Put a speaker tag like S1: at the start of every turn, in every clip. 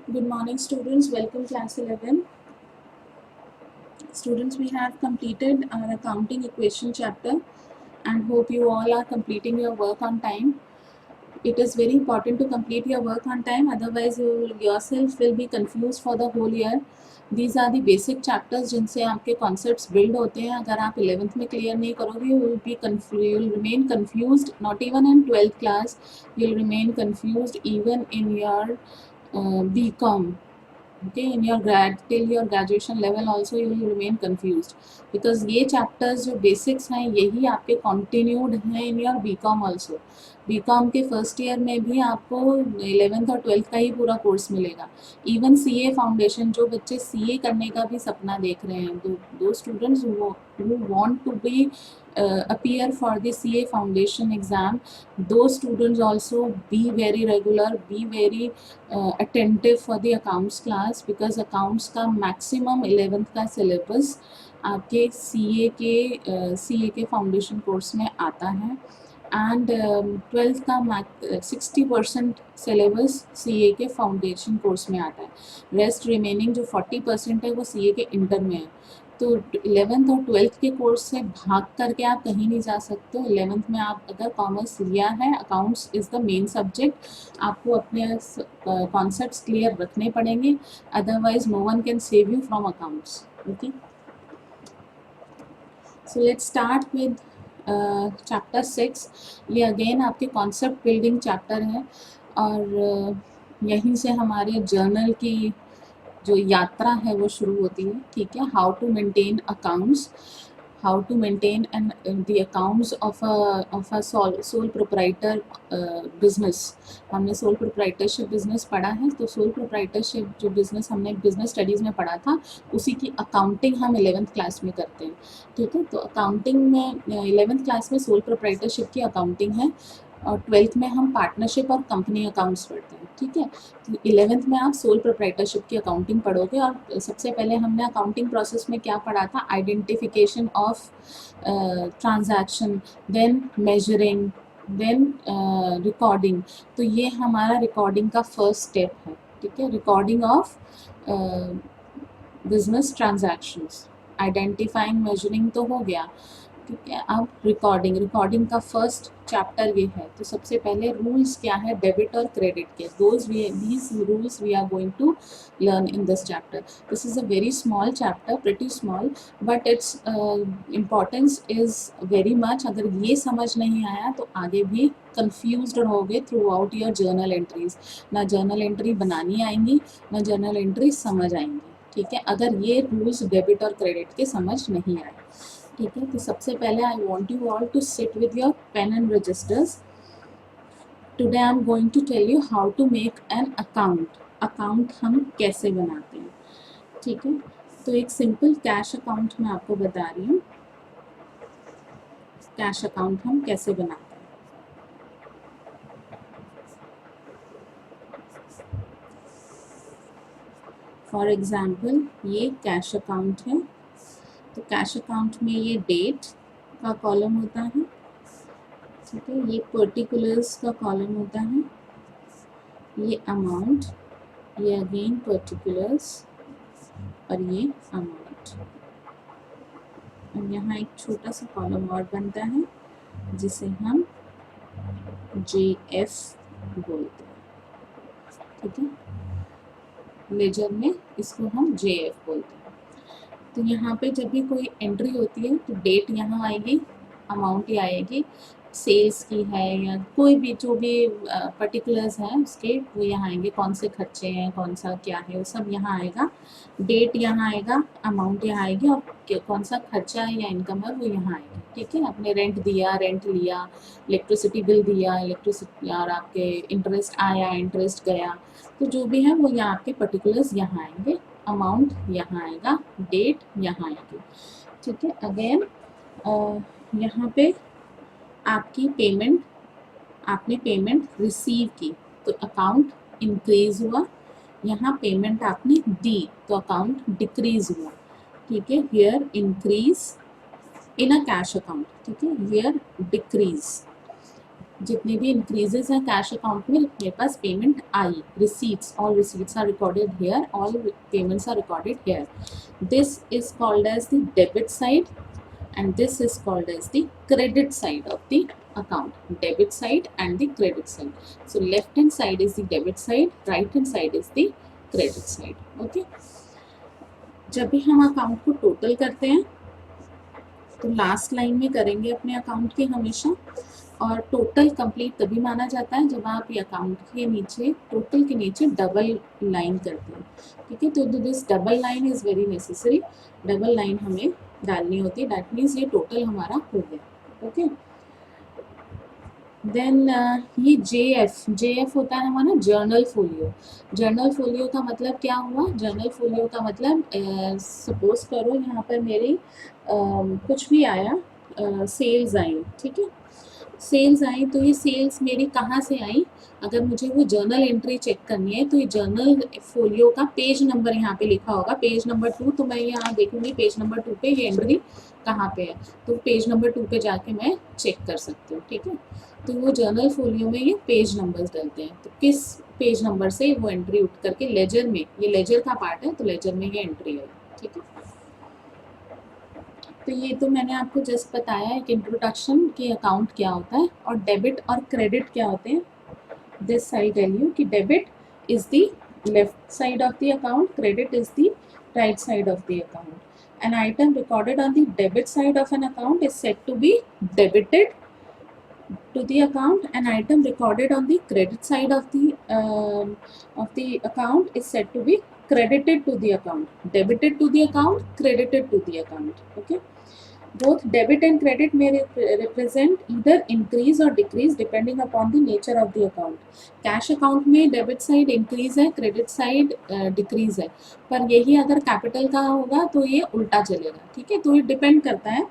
S1: Good morning, students. Welcome, class 11. Students, we have completed our accounting equation chapter and hope you all are completing your work on time. It is very important to complete your work on time, otherwise you yourself will be confused for the whole year. These are the basic chapters जिनसे आपके concepts build होते हैं. अगर आप 11th में clear नहीं करोगे, you will remain confused. Not even in 12th class, you will remain confused even in your BCom. Okay, in your till your graduation level also you will remain confused because ये chapters जो basics हैं यही आपके continued हैं in your BCom also. BCom के first year में भी आपको 11th और 12th का ही पूरा कोर्स मिलेगा. इवन CA फाउंडेशन, जो बच्चे CA करने का भी सपना देख रहे हैं, दो students who want to be appear for the CA foundation exam, those students also be very regular, be very attentive for the accounts class because accounts का maximum 11th का syllabus आपके CA के फाउंडेशन कोर्स में आता है and 12th का 60% syllabus CA के foundation course में आता है. रेस्ट रिमेनिंग जो 40% है वो CA के इंटर में है. तो 11th और 12th के कोर्स से भाग करके आप कहीं नहीं जा सकते. 11th में आप अगर कॉमर्स लिया है, accounts is the main subject, आपको अपने कॉन्सेप्ट्स क्लियर रखने पड़ेंगे, otherwise no one can save you from accounts. Okay, so let's start with chapter 6. ये अगेन आपके कॉन्सेप्ट बिल्डिंग चैप्टर है और यहीं से हमारे जर्नल की जो यात्रा है वो शुरू होती है. ठीक है, how to maintain accounts, how to maintain and the accounts of a sole proprietor business. हमने सोल प्रोप्राइटरशिप बिजनेस पढ़ा है, तो सोल प्रोप्राइटरशिप जो बिजनेस हमने बिजनेस स्टडीज़ में पढ़ा था उसी की अकाउंटिंग हम 11th क्लास में करते हैं. ठीक है, तो अकाउंटिंग में 11th क्लास में सोल प्रोप्राइटरशिप की अकाउंटिंग है और 12th में हम पार्टनरशिप और कंपनी अकाउंट्स पढ़ते हैं. ठीक है, तो 11th में आप सोल प्रोप्राइटरशिप की अकाउंटिंग पढ़ोगे और सबसे पहले हमने अकाउंटिंग प्रोसेस में क्या पढ़ा था, identification of transaction, then measuring, then recording. तो ये हमारा रिकॉर्डिंग का फर्स्ट स्टेप है. ठीक है, recording of business transactions. Identifying, measuring तो हो गया. ठीक है, अब रिकॉर्डिंग का फर्स्ट चैप्टर ये है. तो सबसे पहले रूल्स क्या है डेबिट और क्रेडिट के, these rules we are going to learn in this chapter. This is a very small chapter, pretty small, but its importance is very much. अगर ये समझ नहीं आया तो आगे भी confused रहोगे through out your journal entries. ना जर्नल एंट्री बनानी आएंगी, ना जर्नल एंट्री समझ आएंगी. ठीक है, अगर ये रूल्स डेबिट और क्रेडिट के समझ नहीं आए. ठीक है, तो सबसे पहले I want you all to sit with your pen and registers. Today I am going to tell you how to make an account. Account हम कैसे बनाते हैं. ठीक है, तो एक सिंपल कैश अकाउंट मैं आपको बता रही हूँ. कैश अकाउंट हम कैसे बनाते हैं. फॉर एग्जाम्पल ये कैश अकाउंट है. तो कैश अकाउंट में ये डेट का कॉलम होता है. ठीक है, ये पर्टिकुलर्स का कॉलम होता है, ये अमाउंट, ये अगेन पर्टिकुलर्स और ये अमाउंट. और यहाँ एक छोटा सा कॉलम और बनता है जिसे हम JF बोलते हैं. ठीक है, लेजर में इसको हम JF बोलते हैं. तो यहाँ पे जब भी कोई एंट्री होती है तो डेट यहाँ आएगी, अमाउंट ही आएगी, सेल्स की है या कोई भी जो भी पर्टिकुलर्स हैं उसके वो यहाँ आएंगे. कौन से खर्चे हैं, कौन सा क्या है, वो सब यहाँ आएगा. डेट यहाँ आएगा, अमाउंट यहाँ आएगी और कौन सा खर्चा है या इनकम है वो यहाँ आएगी. ठीक है, आपने रेंट दिया, रेंट लिया, इलेक्ट्रिसिटी बिल दिया, इलेक्ट्रिसिटी, और आपके इंटरेस्ट आया, इंटरेस्ट गया, तो जो भी है वो यहाँ आपके पर्टिकुलर्स यहाँ आएंगे. अमाउंट यहाँ आएगा, डेट यहाँ आएगी. ठीक है, अगेन यहाँ पे आपकी पेमेंट, आपने पेमेंट रिसीव की तो अकाउंट इंक्रीज हुआ. यहाँ पेमेंट आपने दी तो अकाउंट डिक्रीज हुआ. ठीक है, here increase in a cash account. ठीक है, हियर डिक्रीज. जितने भी इंक्रीजेस हैं कैश अकाउंट में मेरे पास पेमेंट आई, receipts, all receipts are recorded here, all payments are recorded here. This is called as the debit side and this is called as the credit side of the account. Debit side and the credit side. So left hand side is the debit side, right hand side is the credit side. Okay. जब भी हम account को total करते हैं तो last line में करेंगे अपने अकाउंट की हमेशा, और टोटल कंप्लीट तभी माना जाता है जब आप ये अकाउंट के नीचे, टोटल के नीचे डबल लाइन करते हैं. ठीक है, तो this double line is very necessary. Double line हमें डालनी होती है. दैट मीन्स ये टोटल हमारा हो गया. ओके. देन ये JF होता है हमारा जर्नल फोलियो. जर्नल फोलियो का मतलब क्या हुआ? जर्नल फोलियो का मतलब सपोज करो यहाँ पर मेरी कुछ भी आया, सेल्स आई. ठीक है, सेल्स आई, तो ये सेल्स मेरी कहाँ से आई? अगर मुझे वो जर्नल एंट्री चेक करनी है तो ये जर्नल फोलियो का पेज नंबर यहाँ पे लिखा होगा, पेज नंबर 2. तो मैं यहाँ देखूंगी पेज नंबर 2 पे ये एंट्री कहाँ पे है, तो पेज नंबर 2 पे जाके मैं चेक कर सकती हूँ. ठीक है, तो वो जर्नल फोलियो में ये पेज नंबर्स डलते हैं, तो किस पेज नंबर से वो एंट्री उठ करके लेजर में, ये लेजर का पार्ट है तो लेजर में ये एंट्री आई. ठीक है, तो ये तो मैंने आपको जस्ट बताया एक इंट्रोडक्शन कि अकाउंट क्या होता है और डेबिट और क्रेडिट क्या होते हैं. दिस आई टेल यू कि debit is the left side of the account, credit is the right side of the account. An item recorded on the debit side of an account is said to be debited to the account. An item recorded on the credit side of the account is said to be credited to the account. Debited to the account, credited to the account. Okay. Both debit and credit may represent either increase or decrease depending upon the nature of the account. Cash account में debit side increase है, credit side decrease है, पर यही अगर capital का होगा तो ये उल्टा चलेगा. ठीक है, तो ये डिपेंड करता है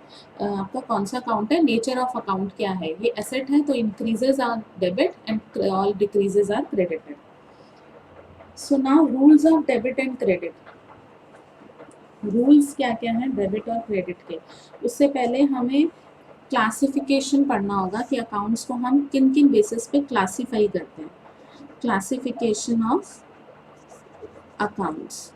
S1: आपका कौन सा अकाउंट है, नेचर ऑफ अकाउंट क्या है. ये एसेट है तो increases are debit and all decreases are credited. So now rules of debit and credit. Rules क्या क्या हैं डेबिट और क्रेडिट के, उससे पहले हमें क्लासिफिकेशन पढ़ना होगा कि अकाउंट्स को हम किन किन बेसिस पे क्लासीफाई करते हैं. Classification of accounts.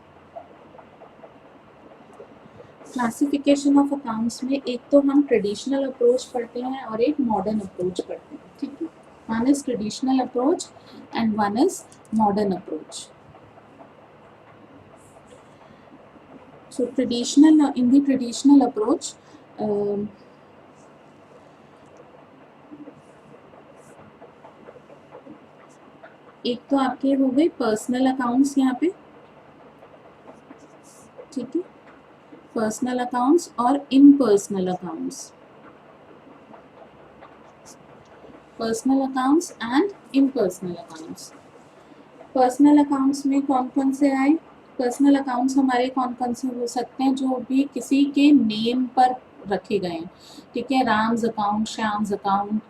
S1: Classification of accounts में एक तो हम ट्रेडिशनल अप्रोच पढ़ते हैं और एक मॉडर्न अप्रोच पढ़ते हैं. ठीक है, one is traditional approach and one is modern approach. So in the traditional approach, एक तो आपके हो गए पर्सनल अकाउंट्स यहाँ पे. ठीक है, पर्सनल अकाउंट्स और impersonal accounts. Personal accounts and impersonal accounts. Personal accounts में कौन कौन से आए? पर्सनल अकाउंट्स हमारे कौन कौन से हो सकते हैं? जो भी किसी के नेम पर रखे गए हैं. ठीक है, Ram's account, Shyam's account,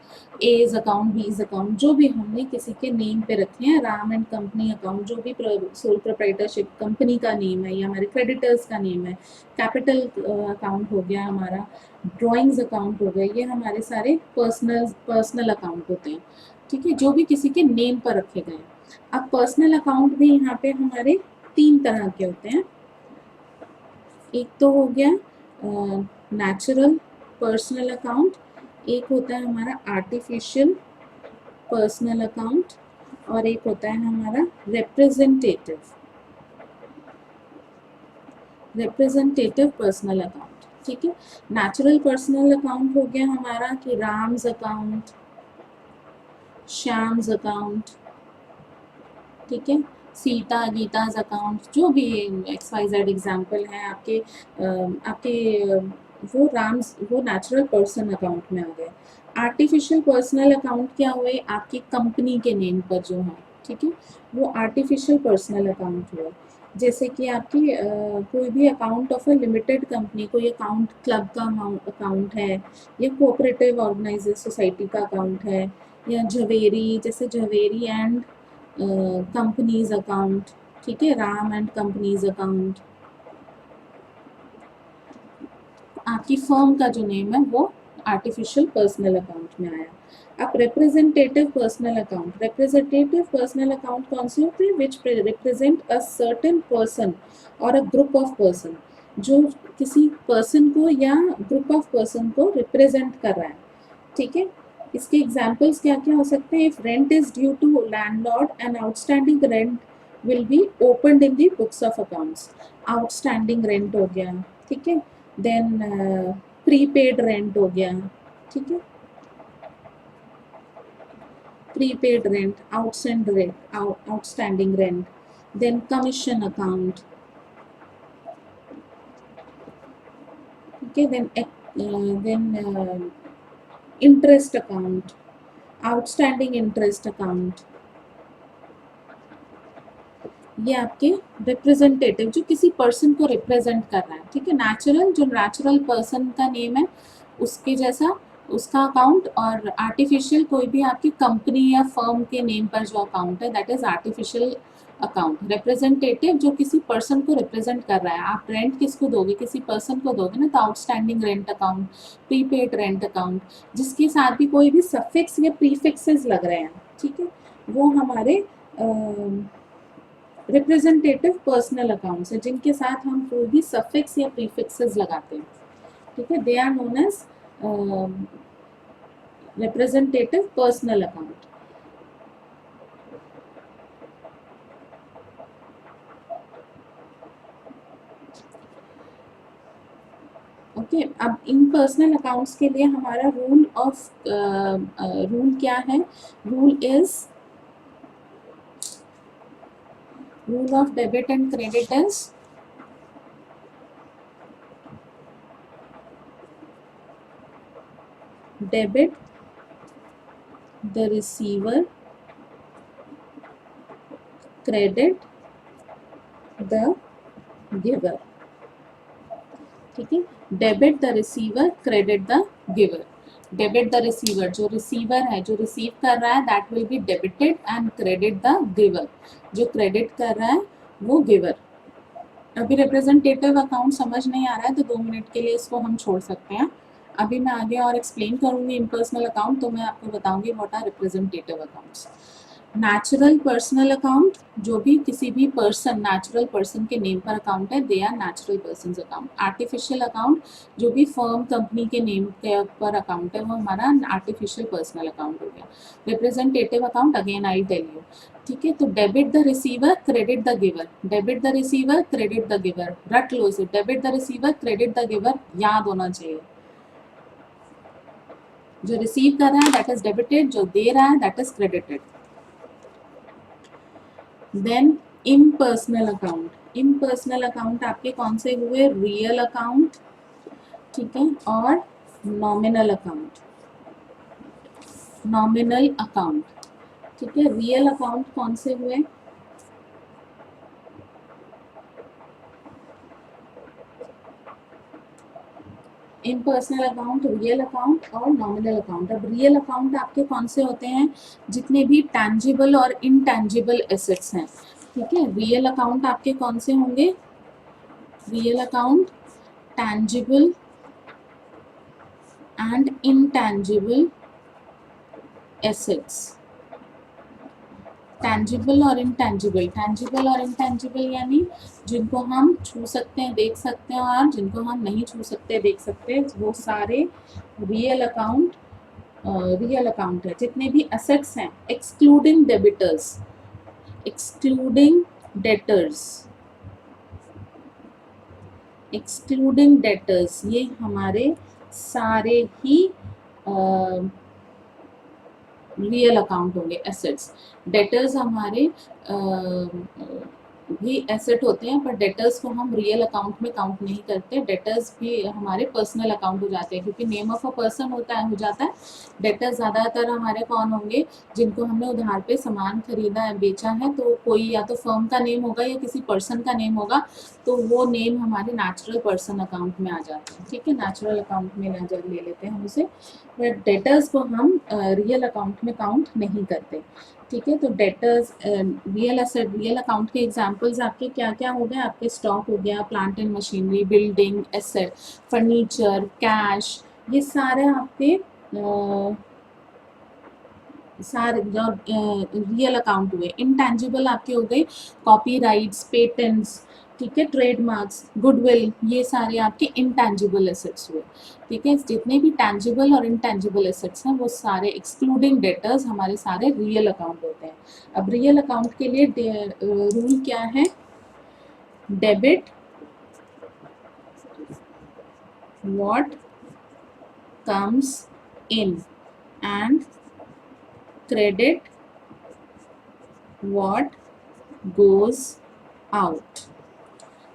S1: A's account, B's account, जो भी हमने किसी के नेम पे रखे हैं, राम एंड कंपनी अकाउंट, जो भी सोल प्रोप्राइटरशिप कंपनी का नेम है या हमारे क्रेडिटर्स का नेम है, कैपिटल अकाउंट हो गया हमारा, ड्राइंग्स अकाउंट हो गए, ये हमारे सारे पर्सनल अकाउंट होते हैं. ठीक है, जो भी किसी के नेम पर रखे गए हैं. अब पर्सनल अकाउंट भी यहाँ पे हमारे 3 तरह के होते हैं. एक तो हो गया नेचुरल पर्सनल अकाउंट, एक होता है हमारा आर्टिफिशियल पर्सनल अकाउंट, और एक होता है हमारा रिप्रेजेंटेटिव पर्सनल अकाउंट. ठीक है, नेचुरल पर्सनल अकाउंट हो गया हमारा कि राम्स अकाउंट, श्याम्स अकाउंट. ठीक है, सीता गीताज अकाउंट, जो भी XYZ एग्जाम्पल हैं आपके वो नेचुरल पर्सन अकाउंट में आ गए. आर्टिफिशियल पर्सनल अकाउंट क्या हुए? आपकी कंपनी के नेम पर जो है. ठीक है, वो आर्टिफिशियल पर्सनल अकाउंट हुआ. जैसे कि आपकी कोई भी account of a limited company, कोई अकाउंट क्लब का अकाउंट है, या कोऑपरेटिव ऑर्गेनाइजेशन सोसाइटी का अकाउंट है, या झवेरी, जैसे झवेरी एंड कंपनीज अकाउंट. ठीक है, राम एंड कंपनीज अकाउंट. आपकी फर्म का जो नेम है वो आर्टिफिशियल पर्सनल अकाउंट में आया। अब representative personal account, representative personal account कौन से होते हैं? Which represent a certain person और अ ग्रुप ऑफ पर्सन, जो किसी पर्सन को या ग्रुप ऑफ पर्सन को रिप्रेजेंट कर रहा है, ठीक है। इसके एग्जाम्पल्स क्या क्या हो सकते हैं? If rent is due to landlord and outstanding rent will be opened in the books of accounts, outstanding rent हो गया, ठीक है। देन प्रीपेड रेंट हो गया, ठीक है, prepaid rent, outstanding rent, outstanding rent, then commission account, ठीक है, then interest account, outstanding interest account, ये आपके रिप्रेजेंटेटिव जो किसी पर्सन को रिप्रेजेंट कर रहा है, ठीक है। नेचुरल, जो नेचुरल पर्सन का नेम है उसके जैसा उसका अकाउंट, और आर्टिफिशियल कोई भी आपकी कंपनी या फर्म के नेम पर जो अकाउंट है that is artificial account. Representative जो किसी पर्सन को रिप्रेजेंट कर रहा है, आप रेंट किसको दोगे? किसी पर्सन को दोगे ना, तो outstanding rent account, prepaid rent account, जिसके साथ भी कोई भी सफिक्स या प्रीफिक्सेस लग रहे हैं, ठीक है, वो हमारे रिप्रेजेंटेटिव पर्सनल अकाउंट्स है, जिनके साथ हम कोई भी सफिक्स या प्रीफिक्सेस लगाते हैं, ठीक है। They are known as representative personal account. Okay, अब इन पर्सनल अकाउंट्स के लिए हमारा रूल क्या है? Rule of debit and credit is debit the receiver, credit the giver, ठीक है। Debit the receiver, credit the giver. Debit the receiver, जो रिसीवर है, जो रिसीव कर रहा है, that will be debited, and credit the giver, जो credit कर रहा है वो गिवर। अभी रिप्रेजेंटेटिव अकाउंट समझ नहीं आ रहा है तो 2 मिनट के लिए इसको हम छोड़ सकते हैं। अभी मैं आगे और एक्सप्लेन करूंगी इम्पर्सनल अकाउंट, तो मैं आपको बताऊंगी what are representative accounts. Natural personal account, जो भी किसी भी पर्सन, नेचुरल पर्सन के नेम पर अकाउंट है, they are natural person account. Artificial account, जो भी फर्म कंपनी के नेम के पर अकाउंट है, वो हमारा आर्टिफिशियल पर्सनल अकाउंट हो गया। Representative account, again I tell you, ठीक है। तो debit the receiver, credit the giver, debit the receiver, credit the giver, रट लो इसे, debit the receiver, credit the giver, याद होना चाहिए। जो रिसीव कर रहा है दैट इज डेबिटेड, जो दे रहा है that is credited. Then impersonal account, impersonal account आपके कौन से हुए? रियल अकाउंट, ठीक है, और नॉमिनल अकाउंट, नॉमिनल अकाउंट, ठीक है। रियल अकाउंट कौन से हुए? इम्पर्सनल अकाउंट, रियल अकाउंट और नॉमिनल अकाउंट। अब रियल अकाउंट आपके कौन से होते हैं? जितने भी टैंजिबल और इनटैंजिबल एसेट्स हैं, ठीक है। रियल अकाउंट आपके कौन से होंगे? Real account, tangible and intangible assets. Tangible और इनटैंजिबल, टैंजिबल और इनटैंजिबल यानी जिनको हम छू सकते हैं, देख सकते हैं, और जिनको हम नहीं छू सकते, देख सकते, वो सारे रियल अकाउंट, रियल अकाउंट है। जितने भी असेट्स हैं, excluding debtors, excluding debtors, excluding debtors, ये हमारे सारे ही रियल अकाउंट होंगे, एसेट्स। डेटर्स हमारे भी एसेट होते हैं, पर डेटर्स को हम रियल अकाउंट में काउंट नहीं करते। डेटर्स भी हमारे पर्सनल अकाउंट हो जाते हैं, क्योंकि नेम ऑफ अ पर्सन होता है, हो जाता है। डेटर्स ज़्यादातर हमारे कौन होंगे? जिनको हमने उधार पे सामान खरीदा है, बेचा है, तो कोई या तो फर्म का नेम होगा या किसी पर्सन का नेम होगा, तो वो नेम हमारे नेचुरल पर्सन अकाउंट में आ जाते हैं, ठीक है। नेचुरल अकाउंट में नजर ले लेते हैं हम उसे, बट डेटर्स को हम रियल अकाउंट में काउंट नहीं करते, ठीक है। तो debtors, real asset, real account के एग्जांपल्स आपके क्या क्या हो गए? आपके स्टॉक हो गया, plant and machinery, building, asset, furniture, cash, ये सारे आपके सारे जो रियल अकाउंट हुए। इंटेंजिबल आपके हो गए कॉपीराइट्स, पेटेंट्स, ठीक है, ट्रेडमार्क्स, गुडविल, ये सारे आपके इंटेंजिबल एसेट्स हुए। ठीक है, जितने भी टेंजिबल और इंटेंजिबल एसेट्स हैं वो सारे एक्सक्लूडिंग डेटर्स हमारे सारे रियल अकाउंट होते हैं। अब रियल अकाउंट के लिए रूल क्या है? Debit what comes in and credit what goes out.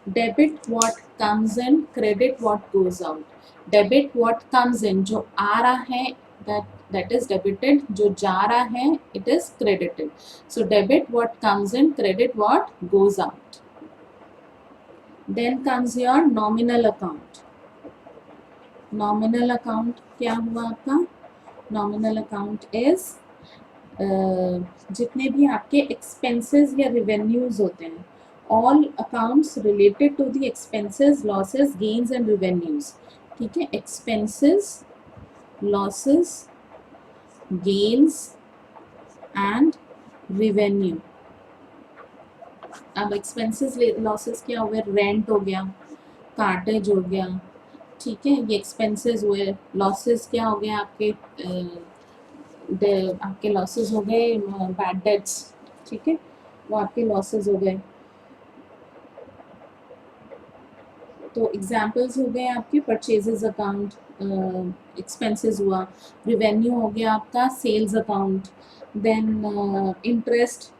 S1: Debit what comes in, credit what goes out. Debit what comes in, जो आ रहा है that is debited, जो जा रहा है it is credited. So debit what comes in, credit what goes out. Then comes your nominal account. Nominal account क्या हुआ आपका? Nominal account is जितने भी आपके एक्सपेंसेस या रिवेन्यूज होते हैं, all accounts related to the expenses, losses, gains and revenues. ठीक है, expenses, losses, gains and revenue. अब एक्सपेंसेस लॉसेस क्या हुए? रेंट हो गया, कार्टेज हो गया, ठीक है, ये एक्सपेंसेस हुए। लॉसेस क्या हो गए आपके? आपके लॉसेस हो गए बैड डेट्स, ठीक है, वो आपके लॉसेस हो गए। तो एग्जाम्पल्स हो गए आपके परचेजेस अकाउंट, एक्सपेंसेस हुआ। रिवेन्यू हो गया आपका sales account. Then interest,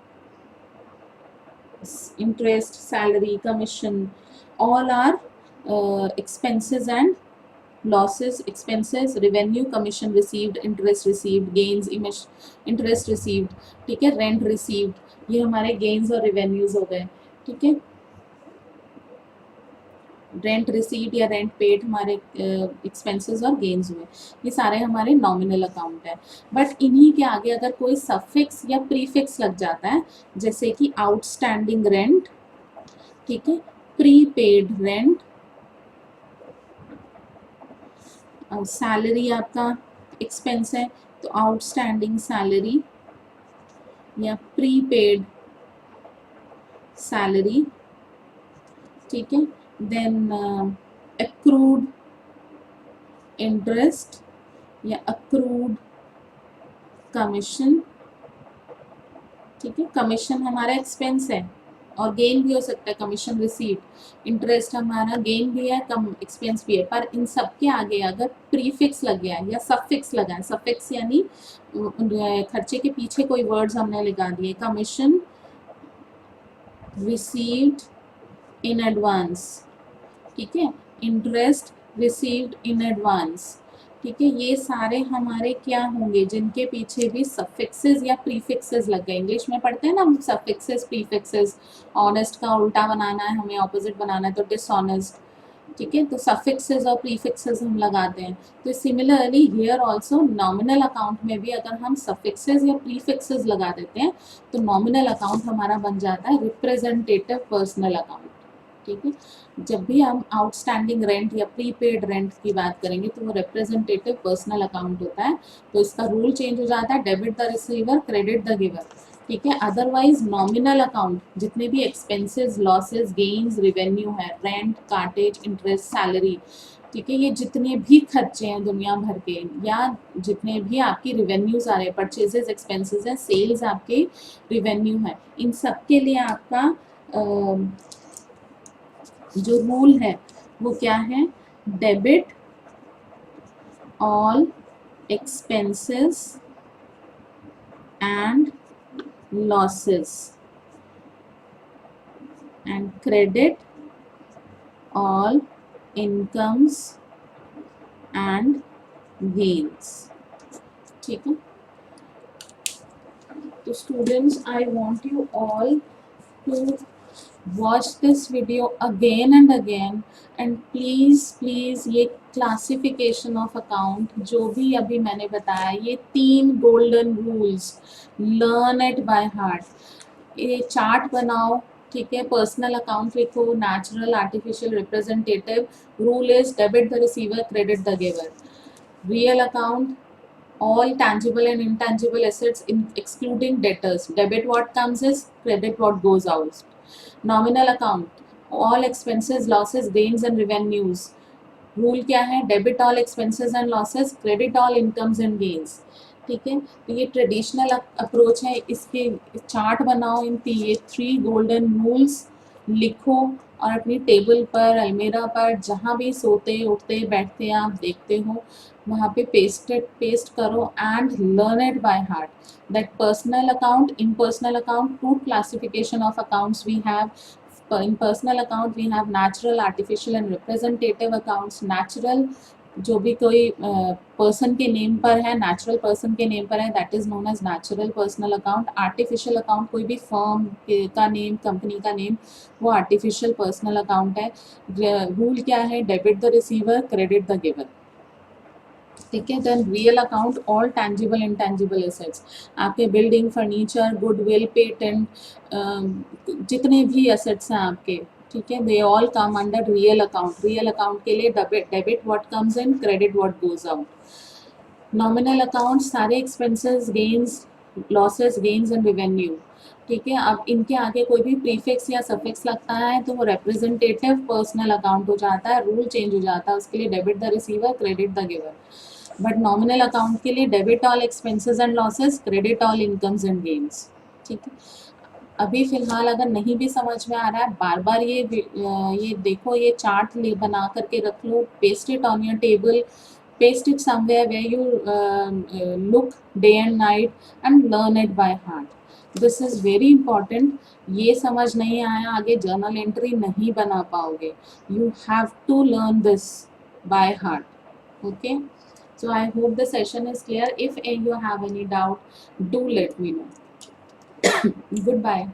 S1: salary, commission, all are expenses and losses, expenses, revenue, commission received, interest received, gains, interest received, ठीक है, रेंट received, ये हमारे gains और revenues हो गए। ठीक है, रेंट रिसीट या रेंट पेड हमारे एक्सपेंसेस और गेन्स हुए। ये सारे हमारे नॉमिनल अकाउंट है। बट इन्हीं के आगे अगर कोई सफिक्स या प्रीफिक्स लग जाता है, जैसे कि आउटस्टैंडिंग रेंट, ठीक है, प्रीपेड रेंट, सैलरी आपका एक्सपेंस है तो आउटस्टैंडिंग सैलरी या प्रीपेड सैलरी, ठीक है। देन अक्रूड इंटरेस्ट या अक्रूड कमीशन, ठीक है, कमीशन हमारा एक्सपेंस है और गेन भी हो सकता है, कमीशन रिसीव्ड। इंटरेस्ट हमारा गेन भी है, कम एक्सपेंस भी है। पर इन सब के आगे अगर प्रीफिक्स लग गया है या सफिक्स लगा है, सफिक्स यानी खर्चे के पीछे कोई वर्ड्स हमने लगा दिए, कमीशन रिसीव्ड इन एडवांस, ठीक है, इंटरेस्ट रिसीव्ड इन एडवांस, ठीक है, ये सारे हमारे क्या होंगे? जिनके पीछे भी सफिक्सेस या प्रीफिक्सेस लग गए। इंग्लिश में पढ़ते हैं ना हम सफिक्सेस प्रीफिक्सेस। ऑनेस्ट का उल्टा बनाना है हमें, ऑपोजिट बनाना है तो डिसऑनेस्ट, ठीक है, तो सफिक्सेस और प्रीफिक्सेस हम लगाते हैं। तो similarly here also nominal account में भी अगर हम सफिक्सेस या प्रीफिक्सेस लगा देते हैं तो नॉमिनल अकाउंट हमारा बन जाता है रिप्रेजेंटेटिव पर्सनल अकाउंट। ठीक है, जब भी हम आउटस्टैंडिंग रेंट या प्रीपेड रेंट की बात करेंगे तो वो रिप्रेजेंटेटिव पर्सनल अकाउंट होता है। तो इसका रूल चेंज हो जाता है, debit the receiver, credit the giver, ठीक है। अदरवाइज नॉमिनल अकाउंट जितने भी एक्सपेंसेस, लॉसेस, गेन्स, रिवेन्यू है, रेंट, कार्टेज, इंटरेस्ट, सैलरी, ठीक है, ये जितने भी खर्चे हैं दुनिया भर के या जितने भी आपकी रिवेन्यूज आ रहे हैं, परचेजेस एक्सपेंसेस हैं, सेल्स आपके रिवेन्यू है, इन सब के लिए आपका जो रूल है वो क्या है? Debit all expenses and losses and credit all incomes and gains, ठीक है। तो students, I want you all to watch this video again and again and please ये क्लासिफिकेशन ऑफ अकाउंट जो भी अभी मैंने बताया, ये 3 golden rules learn it by heart. ये चार्ट बनाओ, ठीक है, पर्सनल अकाउंट लिखो, natural, artificial, representative, rule is debit the receiver, credit the giver. Real account, all tangible and intangible assets excluding debtors. Debit what comes is, credit what goes out. Nominal account, all expenses, losses, gains and revenues. Rule क्या है, debit all expenses and losses, credit all incomes and gains. ठीक है, तो ये traditional approach है. इसके chart बनाओ, इन ये 3 गोल्डन रूल्स लिखो और अपनी टेबल पर, अलमेरा पर, जहाँ भी सोते उठते बैठते आप देखते हो, वहाँ पे पेस्ट करो and learn it by heart. That personal account, impersonal account, 2 classification of accounts we have. In personal account we have natural, artificial and representative accounts. Natural जो भी कोई पर्सन के नेम पर है, नेचुरल पर्सन के name पर है, that is known as natural personal account. Artificial account कोई भी फर्म का नेम, कंपनी का नेम, वो आर्टिफिशियल पर्सनल अकाउंट है. रूल क्या है, debit the receiver, credit the giver. ठीक है. Then real account, all tangible intangible assets, आपके बिल्डिंग, फर्नीचर, गुडविल, पेटेंट, जितने भी एसेट्स हैं आपके, ठीक है, they all come under real account. Real account के लिए debit what comes in, credit what goes out. Nominal account, सारे expenses, gains, losses, gains and revenue. ठीक है. अब इनके आगे कोई भी प्रीफिक्स या सफिक्स लगता है तो वो रिप्रेजेंटेटिव पर्सनल अकाउंट हो जाता है, रूल चेंज हो जाता है. उसके लिए debit the receiver, credit the giver. But nominal account के लिए debit all expenses and losses, credit all incomes and gains. ठीक है. अभी फिलहाल अगर नहीं भी समझ में आ रहा है, बार बार ये देखो, ये चार्ट बना करके रख लो, paste it on your table, paste it somewhere where you look day and night and learn it by heart. This is very important. ये समझ नहीं आया, आगे जर्नल एंट्री नहीं बना पाओगे. You have to learn this by heart. Okay. So I hope the session is clear. If you have any doubt, do let me know. Goodbye.